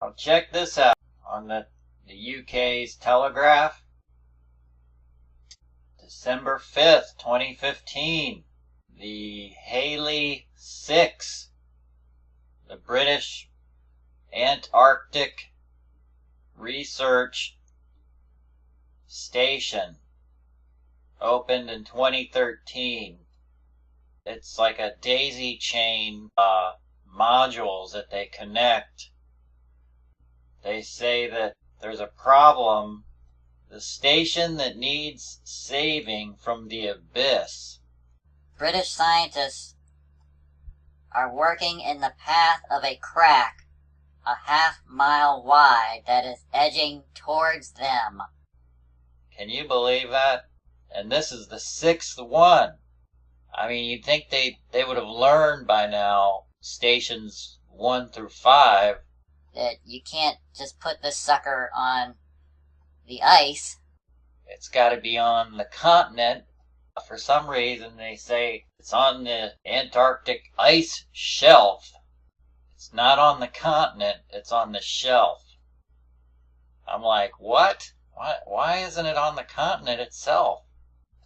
Now check this out on the UK's Telegraph. December 5th, 2015. The Haley 6, the British Antarctic Research Station, opened in 2013. It's like a daisy chain modules that they connect. They say that there's a problem, the station that needs saving from the abyss. British scientists are working in the path of a crack a half-mile wide that is edging towards them. Can you believe that? And this is the 6th one. I mean, you'd think they would have learned by now, stations 1 through 5. That you can't just put this sucker on the ice. It's got to be on the continent. For some reason, they say it's on the Antarctic ice shelf. It's not on the continent, it's on the shelf. I'm like, what? Why isn't it on the continent itself?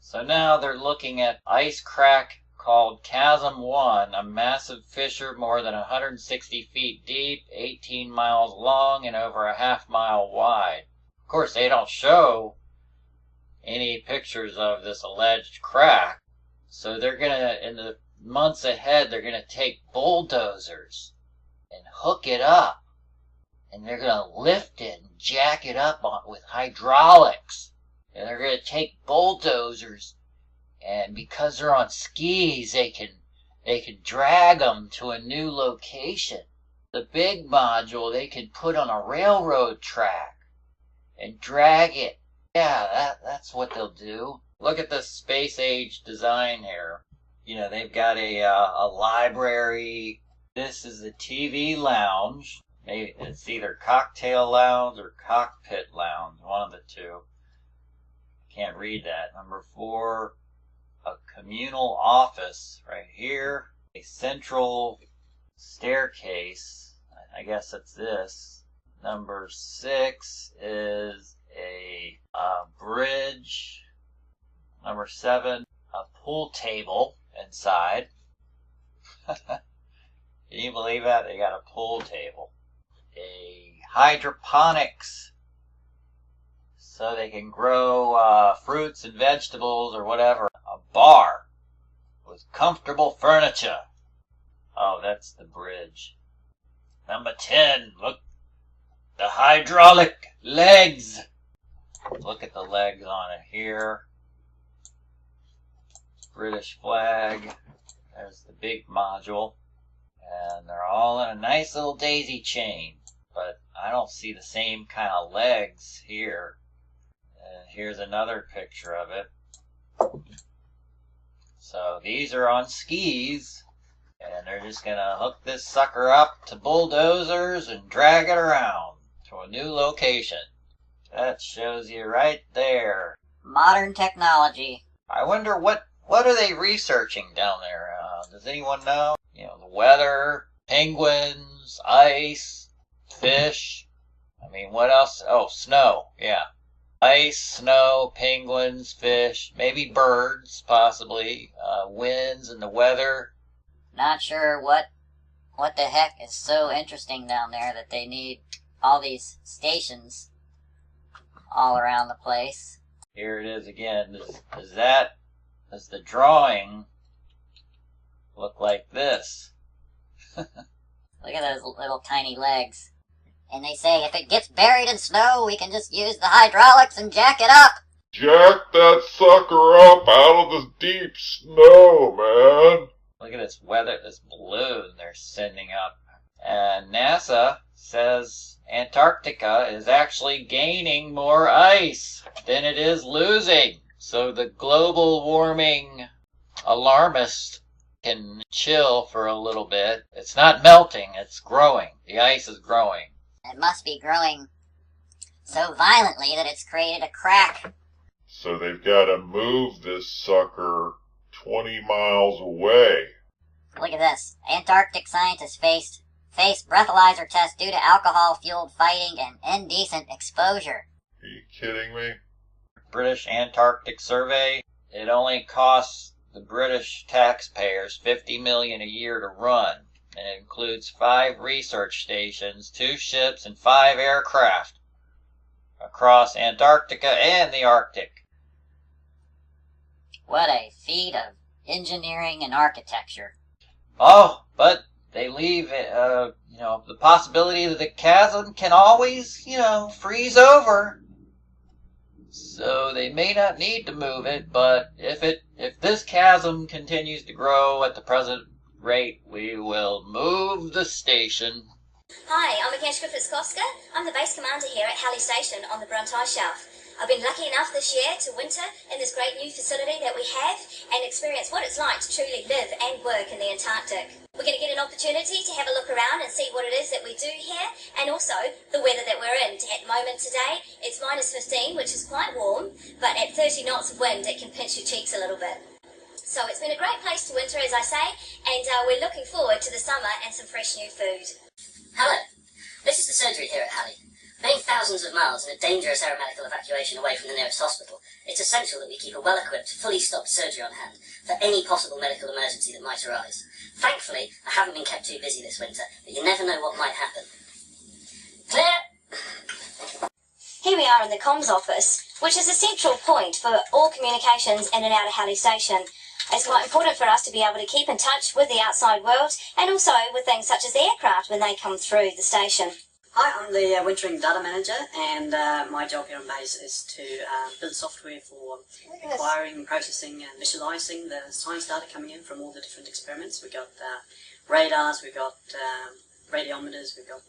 So now they're looking at ice crack called Chasm 1, a massive fissure more than 160 feet deep, 18 miles long, and over a half-mile wide. Of course, they don't show any pictures of this alleged crack. So they're gonna, in the months ahead, they're gonna take bulldozers and hook it up. And they're gonna lift it and jack it up with hydraulics. And they're gonna take bulldozers, and because they're on skis, they can drag them to a new location. The big module they can put on a railroad track and drag it. Yeah, that's what they'll do. Look at the space age design here. You know, they've got a library. This is the TV lounge. Maybe it's either cocktail lounge or cockpit lounge, one of the two. Can't read that. Number 4, a communal office right here. A central staircase. I guess it's this. Number 6 is a bridge. Number 7, a pool table inside. Can you believe that? They got a pool table. A hydroponics, so they can grow fruits and vegetables or whatever. A bar with comfortable furniture. Oh, that's the bridge. Number 10, look, the hydraulic legs. Look at the legs on it here. British flag. There's the big module. And they're all in a nice little daisy chain. But I don't see the same kind of legs here. And here's another picture of it. So these are on skis. And they're just going to hook this sucker up to bulldozers and drag it around to a new location. That shows you right there. Modern technology. I wonder what are they researching down there? Does anyone know? You know, the weather, penguins, ice, fish. I mean, what else? Oh, snow. Yeah. Ice, snow, penguins, fish, maybe birds, possibly. Winds and the weather. Not sure what the heck is so interesting down there that they need all these stations all around the place. Here it is again. Does the drawing look like this? Look at those little tiny legs. And they say if it gets buried in snow, we can just use the hydraulics and jack it up. Jack that sucker up out of the deep snow, man. Look at this weather, this balloon they're sending up. And NASA says Antarctica is actually gaining more ice than it is losing. So the global warming alarmists can chill for a little bit. It's not melting, it's growing. The ice is growing. It must be growing so violently that it's created a crack. So they've got to move this sucker 20 miles away. Look at this. Antarctic scientists faced face breathalyzer test due to alcohol-fueled fighting and indecent exposure. Are you kidding me? British Antarctic survey. It only costs the British taxpayers $50 million a year to run, and it includes 5 research stations, 2 ships, and 5 aircraft across Antarctica and the Arctic. What a feat of engineering and architecture. Oh, but they leave the possibility that the chasm can always, freeze over. So they may not need to move it, but if this chasm continues to grow at the present rate, we will move the station. Hi, I'm Mechanic Griffiths-Koska. I'm the base commander here at Halley Station on the Brunt Ice Shelf. I've been lucky enough this year to winter in this great new facility that we have and experience what it's like to truly live and work in the Antarctic. We're going to get an opportunity to have a look around and see what it is that we do here, and also the weather that we're in. At the moment today, it's -15, which is quite warm, but at 30 knots of wind, it can pinch your cheeks a little bit. So it's been a great place to winter, as I say, and we're looking forward to the summer and some fresh new food. Hello, this is the surgery here at Halley. Being thousands of miles in a dangerous aeromedical evacuation away from the nearest hospital, it's essential that we keep a well-equipped, fully stocked surgery on hand for any possible medical emergency that might arise. Thankfully, I haven't been kept too busy this winter, but you never know what might happen. Clear! Here we are in the comms office, which is a central point for all communications in and out of Halley Station. It's quite important for us to be able to keep in touch with the outside world and also with things such as the aircraft when they come through the station. Hi, I'm the wintering data manager, and my job here on base is to build software for acquiring, processing and visualizing the science data coming in from all the different experiments. We've got radars, we've got radiometers, we've got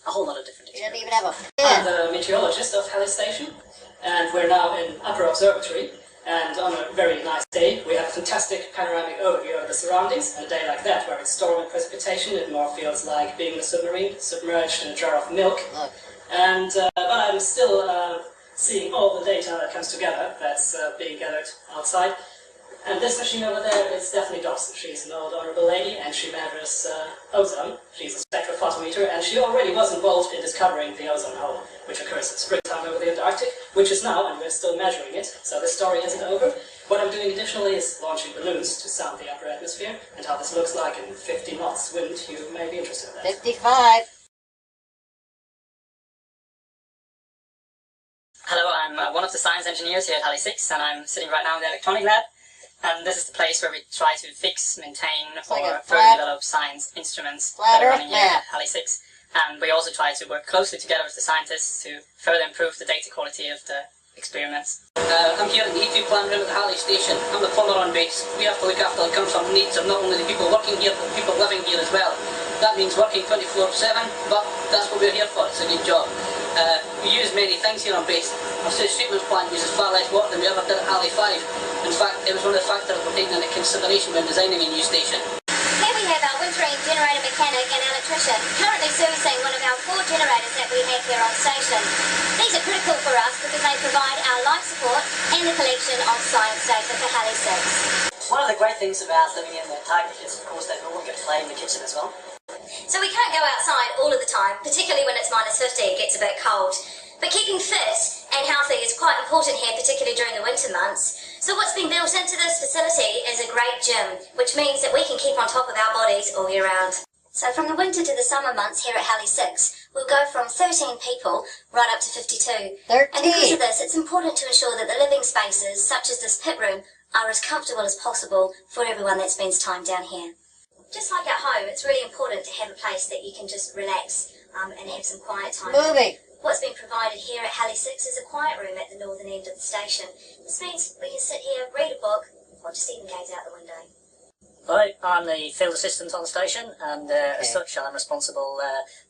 a whole lot of different experiments. You don't even have I'm the meteorologist of Halley Station, and we're now in Upper Observatory. And on a very nice day, we have a fantastic panoramic overview of the surroundings. And a day like that, where it's storm and precipitation, it more feels like being in a submarine, submerged in a jar of milk. Look. And but I'm still seeing all the data that comes together that's being gathered outside. And this machine over there is definitely Dawson. She's an old honourable lady, and she measures ozone. She's a spectrophotometer, and she already was involved in discovering the ozone hole, which occurs in springtime over the Antarctic, which is now, and we're still measuring it, so this story isn't over. What I'm doing additionally is launching balloons to sound the upper atmosphere, and how this looks like in 50 knots wind. You may be interested in that. 55. Hello, I'm one of the science engineers here at Halley 6, and I'm sitting right now in the electronic lab. And this is the place where we try to fix, maintain, or further develop science instruments that are running here at Halley 6. And we also try to work closely together with the scientists to further improve the data quality of the experiments. I'm here in the E2 plan room at the Halley Station. I'm the plumber on base. We have to look after the comfort and needs of not only the people working here, but the people living here as well. That means working 24/7, but that's what we're here for. It's a good job. We use many things here on base. Our sewage treatment plant uses far less water than we ever did at Halley 5. In fact, it was one of the factors we're taking into consideration when designing a new station. Here we have our wintering generator mechanic and electrician currently servicing one of our 4 generators that we have here on station. These are critical for us because they provide our life support and the collection of science data for Halley 6. One of the great things about living in the Antarctic is, of course, that we all get to play in the kitchen as well. So we can't go outside all of the time, particularly when it's -50, it gets a bit cold. But keeping fit and healthy is quite important here, particularly during the winter months. So what's been built into this facility is a great gym, which means that we can keep on top of our bodies all year round. So from the winter to the summer months here at Halley 6, we'll go from 13 people right up to 52. 13. And because of this, it's important to ensure that the living spaces, such as this pit room, are as comfortable as possible for everyone that spends time down here. Just like at home, it's really important to have a place that you can just relax and have some quiet time. Moving. What's been provided here at Halley 6 is a quiet room at the northern end of the station. This means we can sit here, read a book, or just even gaze out the window. Hi, I'm the field assistant on the station, and as such I'm responsible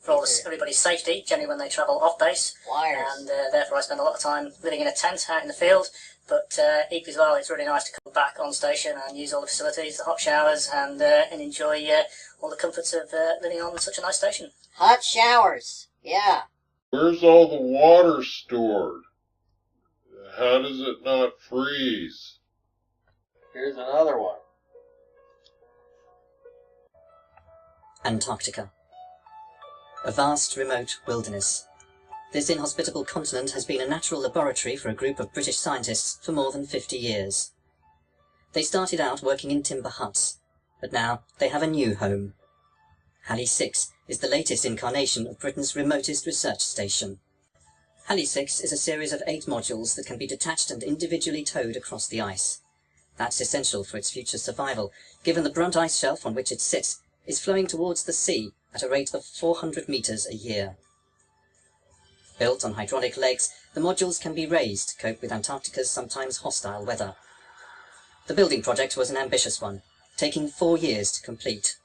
for everybody's safety, generally when they travel off base. Wires. And therefore I spend a lot of time living in a tent out in the field. But equally as well, it's really nice to come back on station and use all the facilities, the hot showers, and enjoy all the comforts of living on such a nice station. Hot showers. Yeah. Where's all the water stored? How does it not freeze? Here's another one. Antarctica. a vast remote wilderness. This inhospitable continent has been a natural laboratory for a group of British scientists for more than 50 years. They started out working in timber huts, but now they have a new home. Halley 6 is the latest incarnation of Britain's remotest research station. Halley 6 is a series of 8 modules that can be detached and individually towed across the ice. That's essential for its future survival, given the brunt ice shelf on which it sits is flowing towards the sea at a rate of 400 metres a year. Built on hydraulic legs, the modules can be raised to cope with Antarctica's sometimes hostile weather. The building project was an ambitious one, taking 4 years to complete.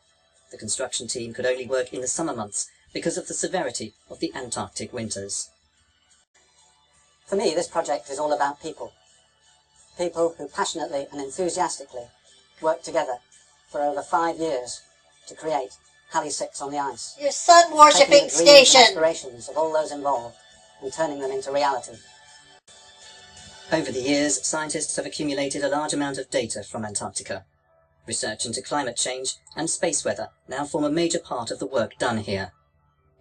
The construction team could only work in the summer months because of the severity of the Antarctic winters. For me, this project is all about people. People who passionately and enthusiastically worked together for over 5 years to create Halley 6 on the ice. Your sun-worshipping taking the dreams station! and aspirations of all those involved and turning them into reality. Over the years, scientists have accumulated a large amount of data from Antarctica. Research into climate change and space weather now form a major part of the work done here.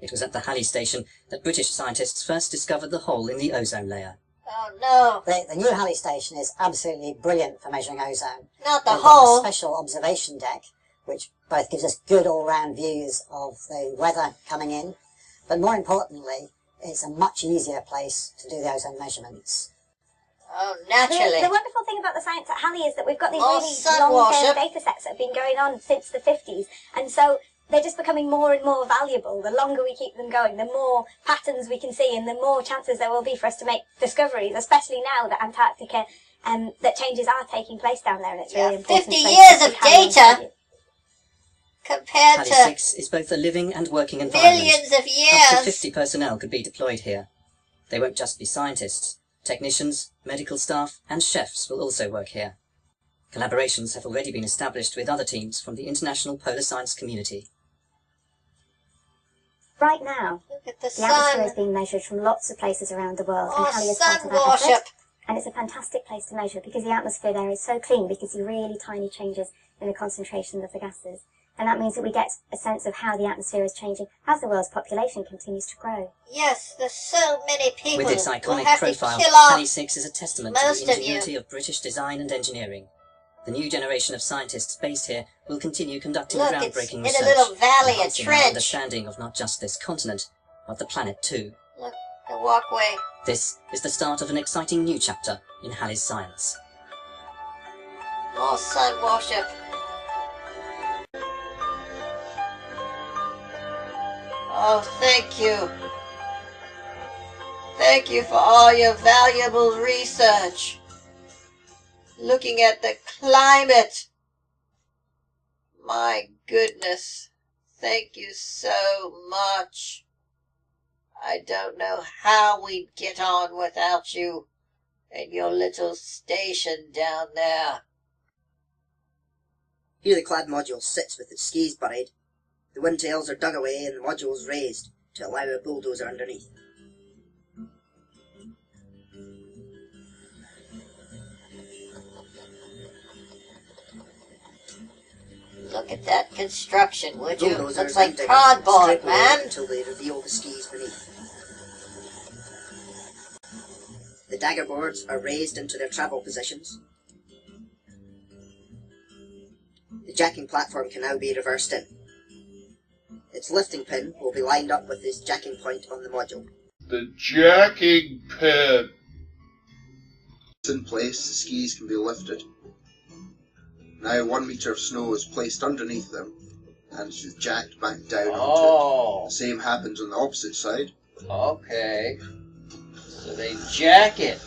It was at the Halley station that British scientists first discovered the hole in the ozone layer. Oh no! The new Halley station is absolutely brilliant for measuring ozone. Not the They've got hole! a special observation deck, which both gives us good all-round views of the weather coming in, but more importantly, it's a much easier place to do the ozone measurements. Oh, naturally. The wonderful thing about the science at Halley is that we've got these More really sun long-term worship. data sets that have been going on since the 50s, and so they're just becoming more and more valuable. The longer we keep them going, the more patterns we can see, and the more chances there will be for us to make discoveries, especially now that Antarctica, that changes are taking place down there, and it's really important. 50 place years to of carry on data with. compared Halley to 6 is both a living and working environment. millions of Up to years. 50 personnel could be deployed here. They won't just be scientists. Technicians, medical staff and chefs will also work here. Collaborations have already been established with other teams from the international polar science community. Right now, Look at the the atmosphere sun. is being measured from lots of places around the world, Oh, and Halley is part sun of that worship. effort. And it's a fantastic place to measure because the atmosphere there is so clean because you see really tiny changes in the concentration of the gases. And that means that we get a sense of how the atmosphere is changing as the world's population continues to grow. Yes, there's so many people With its who iconic have profile, to kill off. Halley 6 is a testament to most the of you. ingenuity of British design and engineering. The new generation of scientists based here will continue conducting Look, groundbreaking it's in research, a little valley, a enhancing our trench. understanding of not just this continent, but the planet too. Look, the walkway. This is the start of an exciting new chapter in Halley's science. More sun worship. Oh, thank you. Thank you for all your valuable research. Looking at the climate. My goodness. Thank you so much. I don't know how we'd get on without you and your little station down there. Here the clad module sits with its skis buried. The windtails are dug away and the modules raised to allow a bulldozer underneath. Look at that construction, would you? Bulldozers Looks like then dig cardboard, straight away man. until they reveal the skis beneath. The dagger boards are raised into their travel positions. The jacking platform can now be reversed in. Its lifting pin will be lined up with this jacking point on the module. The jacking pin. Once in place, the skis can be lifted. Now 1 metre of snow is placed underneath them and is jacked back down onto it. The same happens on the opposite side. Okay. So they jack it.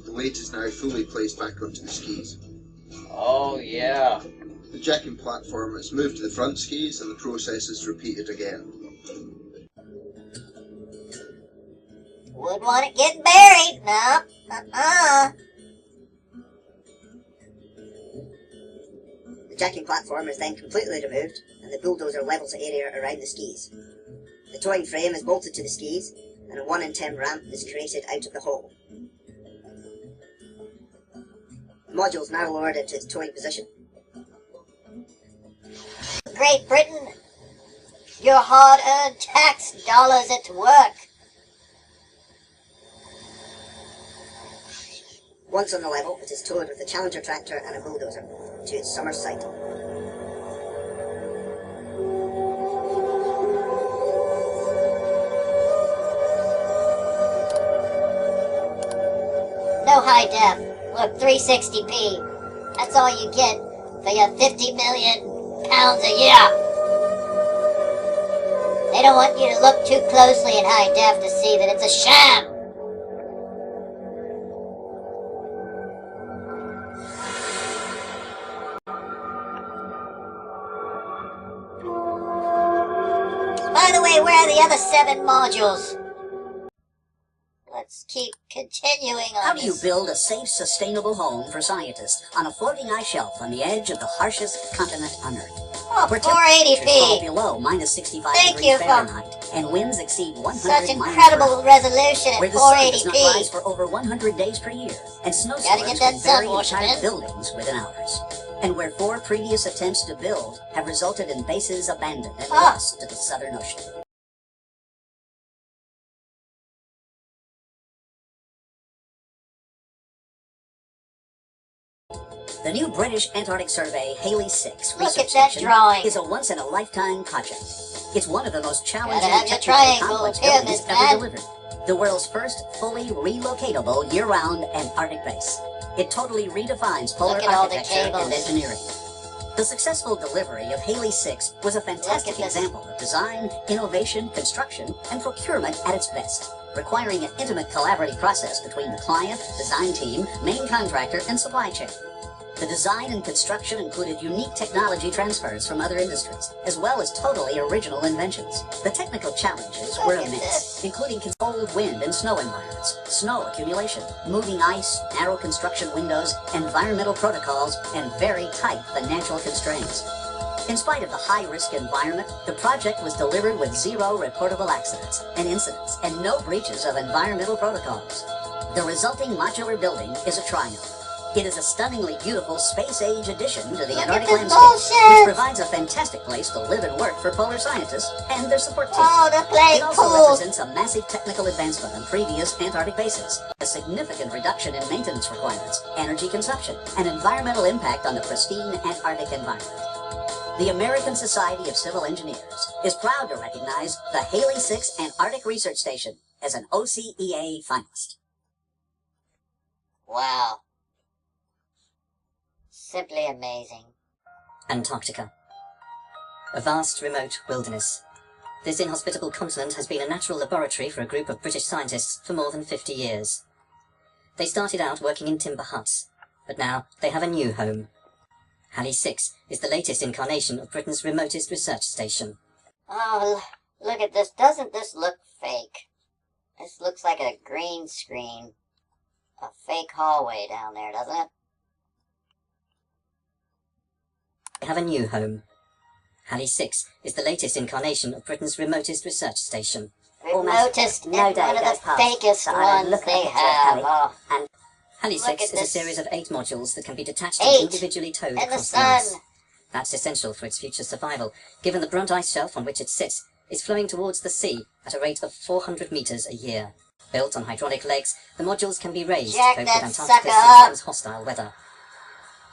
The weight is now fully placed back onto the skis. Oh, yeah. The jacking platform is moved to the front skis and the process is repeated again. Wouldn't want it getting buried. No. The jacking platform is then completely removed and the bulldozer levels the area around the skis. The towing frame is bolted to the skis and a 1 in 10 ramp is created out of the hole. The module is now lowered into its towing position. Great Britain. Your hard-earned tax dollars at work. Once on the level, it is towed with a Challenger tractor and a bulldozer to its summer site. No high def. Look, 360p. That's all you get for your 50 million pounds a year. They don't want you to look too closely in high def to see that it's a sham. By the way, where are the other 7 modules? Let's keep continuing on How do you this. build a safe, sustainable home for scientists on a floating ice shelf on the edge of the harshest continent on Earth? Oh, where temperatures fall 480p. below minus 65 Thank degrees you for Fahrenheit and winds exceed 100 such miles incredible per hour, resolution at where the sun does not 480p. rise for over 100 days per year, and Gotta snowstorms get that can sun bury washed entire in. buildings within hours, and where 4 previous attempts to build have resulted in bases abandoned and lost to the Southern Ocean. The new British Antarctic survey, Haley 6 Look research at that station, drawing. is a once-in-a-lifetime project. It's one of the most challenging Gotta have your technically triangle complex pyramids, buildings man. ever delivered. The world's first fully relocatable year-round Antarctic base. It totally redefines polar Look at all the architecture and cables. engineering. The successful delivery of Haley 6 was a fantastic this. example of design, innovation, construction, and procurement at its best, requiring an intimate collaborative process between the client, design team, main contractor, and supply chain. The design and construction included unique technology transfers from other industries, as well as totally original inventions. The technical challenges were immense, including controlled wind and snow environments, snow accumulation, moving ice, narrow construction windows, environmental protocols, and very tight financial constraints. In spite of the high-risk environment, the project was delivered with 0 reportable accidents and incidents, and no breaches of environmental protocols. The resulting modular building is a triumph. It is a stunningly beautiful space-age addition to the Antarctic landscape, which provides a fantastic place to live and work for polar scientists and their support team. Oh, they're playing It also pool. represents a massive technical advancement on previous Antarctic bases, a significant reduction in maintenance requirements, energy consumption, and environmental impact on the pristine Antarctic environment. The American Society of Civil Engineers is proud to recognize the Haley 6 Antarctic Research Station as an OCEA finalist. Wow. Simply amazing. Antarctica. A vast, remote wilderness. This inhospitable continent has been a natural laboratory for a group of British scientists for more than 50 years. They started out working in timber huts, but now they have a new home. Halley 6 is the latest incarnation of Britain's remotest research station. Oh, look at this. Doesn't this look fake? This looks like a green screen. A fake hallway down there, doesn't it? They have a new home. Halley 6 is the latest incarnation of Britain's remotest research station. Remotest no and day one of goes the past fakest that I don't ones look at a they picture of have. Halley Oh. and Halley Look 6 at is a this. series of 8 modules that can be detached 8 and individually towed in the across the sun. ice. That's essential for its future survival, given the Brunt ice shelf on which it sits is flowing towards the sea at a rate of 400 meters a year. Built on hydraulic legs, the modules can be raised Jack to cope that with sucker Antarctica's up. sometimes hostile weather.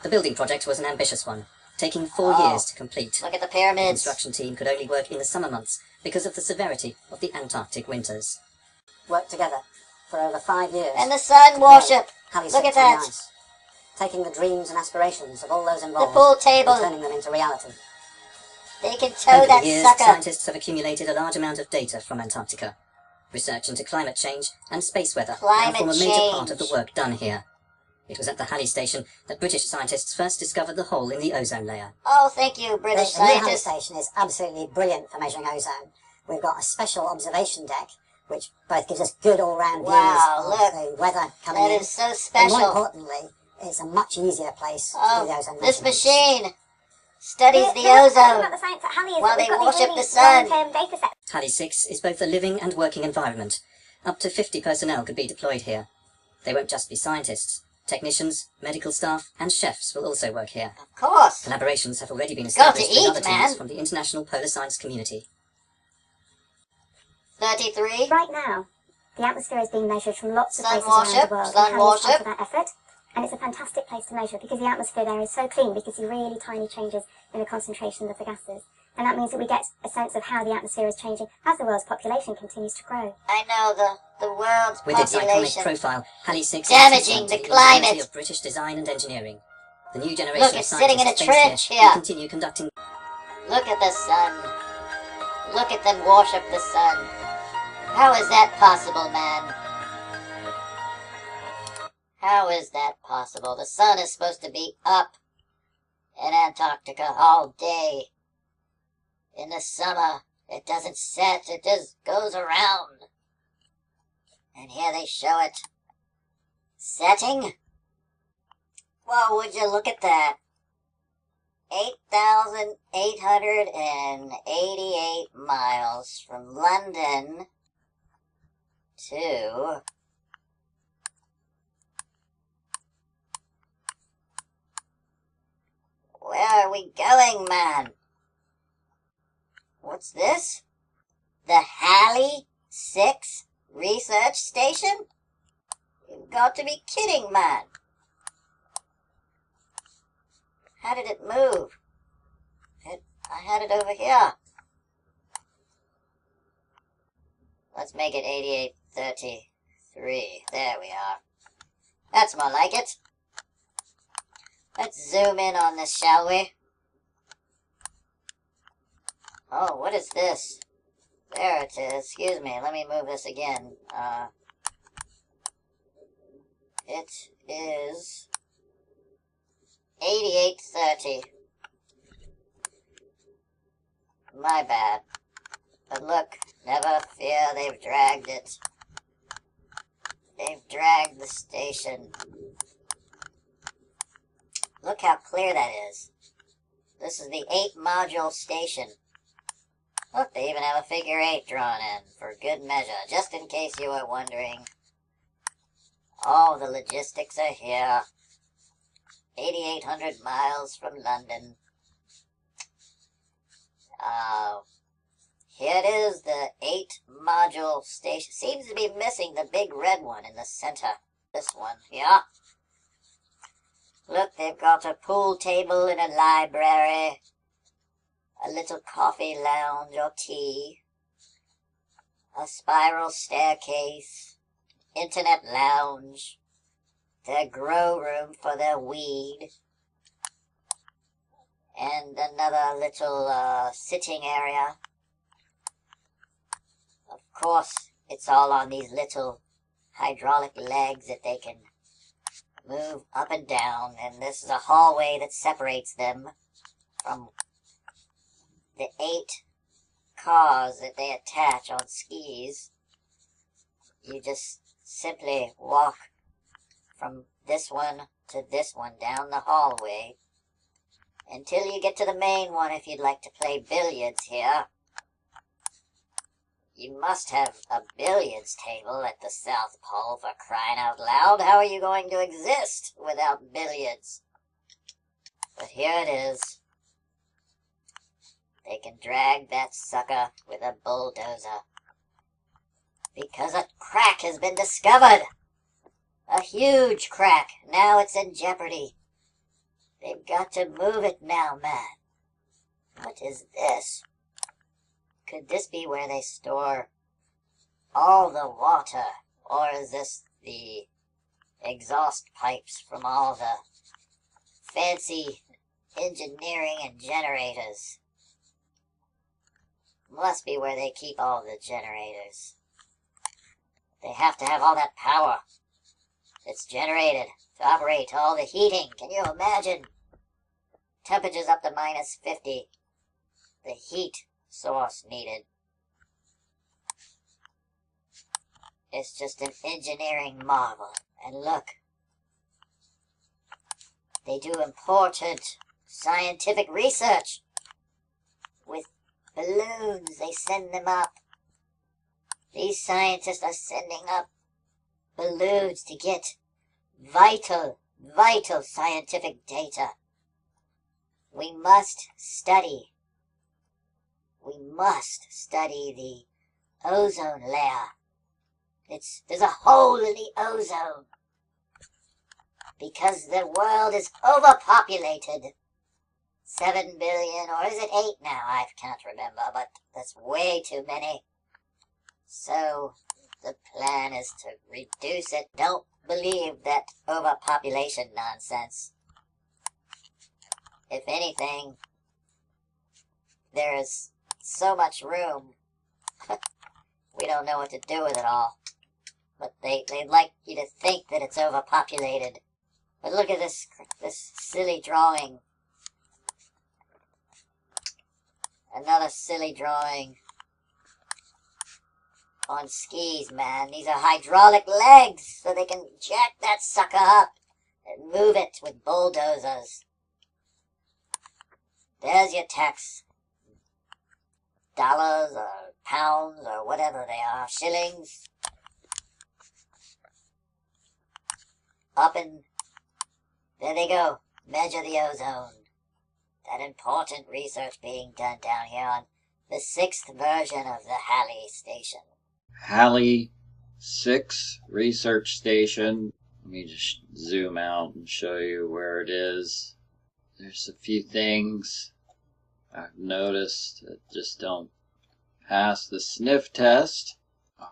The building project was an ambitious one, taking 4 Oh, years to complete. Look at the The pyramids. construction team could only work in the summer months because of the severity of the Antarctic winters. worked together for over 5 years. And the sun worship. Halley Look 6 at on that. the ice, taking the dreams and aspirations of all those The involved pool table. and turning them into reality. They can tow Over that the years, sucker. scientists have accumulated a large amount of data from Antarctica. Research into climate change and space weather now Climate form a major part of the change. work done here. It was at the Halley station that British scientists first discovered the hole in the ozone layer. Oh, thank you, British The new Halley scientists. station is absolutely brilliant for measuring ozone. We've got a special observation deck, which both gives us good all-round Wow, views look. of the weather coming That in. is so And more special. importantly, it's a much easier place to do the Oh, ozone this measurements. machine studies the ozone while they worship the sun. Halley 6 is both a living and working environment. Up to 50 personnel could be deployed here. They won't just be scientists. Technicians, medical staff, and chefs will also work here. Of course. Collaborations have already been Got to established with eat, other teams man. from the international polar science community. 33. Right now, the atmosphere is being measured from lots of Sun places around worship, the world. sun and Halley's part worship. of that effort. And it's a fantastic place to measure because the atmosphere there is so clean. We can see really tiny changes in the concentration of the gases. And that means that we get a sense of how the atmosphere is changing as the world's population continues to grow. I know the world's With its iconic population profile, Halley 6 damaging is the the climate. ingenuity of British design and engineering. The new generation Look, of it's sitting in a scientists trench based here. will continue conducting. Look at the sun. Look at them worship the sun. How is that possible, man? How is that possible? The sun is supposed to be up in Antarctica all day. In the summer, it doesn't set, it just goes around. And here they show it setting. Well, would you look at that? 8,888 miles from London to where are we going, man? What's this? The Halley 6 research station? You've got to be kidding, man. How did it move? I had it over here. Let's make it 8833. There we are. That's more like it. Let's zoom in on this, shall we? Oh, what is this? There it is. Excuse me, let me move this again. It is 8830. My bad. But look, never fear, they've dragged it. They've dragged the station. Look how clear that is. This is the 8-module station. Look, they even have a figure 8 drawn in, for good measure, just in case you were wondering. All the logistics are here. 8,800 miles from London. Here it is, the 8-module station. Seems to be missing the big red one in the center. This one, yeah. Look, they've got a pool table in a library, a little coffee lounge or tea, a spiral staircase, internet lounge, their grow room for their weed, and another little sitting area. Of course, it's all on these little hydraulic legs that they can move up and down, and this is a hallway that separates them from the 8 cars that they attach on skis. You just simply walk from this one to this one down the hallway until you get to the main one if you'd like to play billiards here. You must have a billiards table at the South Pole, for crying out loud. How are you going to exist without billiards? But here it is. They can drag that sucker with a bulldozer. Because a crack has been discovered. A huge crack. Now it's in jeopardy. They've got to move it now, man. What is this? Could this be where they store all the water? Or is this the exhaust pipes from all the fancy engineering and generators? Must be where they keep all the generators. They have to have all that power that's generated to operate all the heating. Can you imagine? Temperatures up to -50. The heat source needed. It's just an engineering marvel. And look, they do important scientific research with balloons. They send them up. These scientists are sending up balloons to get vital vital scientific data. We must study the ozone layer. There's a hole in the ozone. Because the world is overpopulated. 7 billion, or is it 8 now? I can't remember, but that's way too many. So, the plan is to reduce it. Don't believe that overpopulation nonsense. If anything, there is so much room. We don't know what to do with it all. But they'd like you to think that it's overpopulated. But look at this silly drawing. Another silly drawing. On skis, man. These are hydraulic legs, so they can jack that sucker up and move it with bulldozers. There's your tax. Dollars or pounds or whatever they are. Shillings. Up and there they go. Measure the ozone. That important research being done down here on the 6th version of the Halley Station. Halley 6 research station. Let me just zoom out and show you where it is. There's a few things I've noticed that just don't pass the sniff test.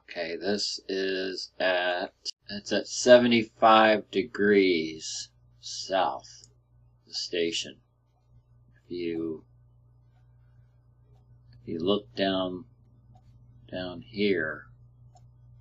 Okay, this is it's at 75 degrees south of the station. If you look down here,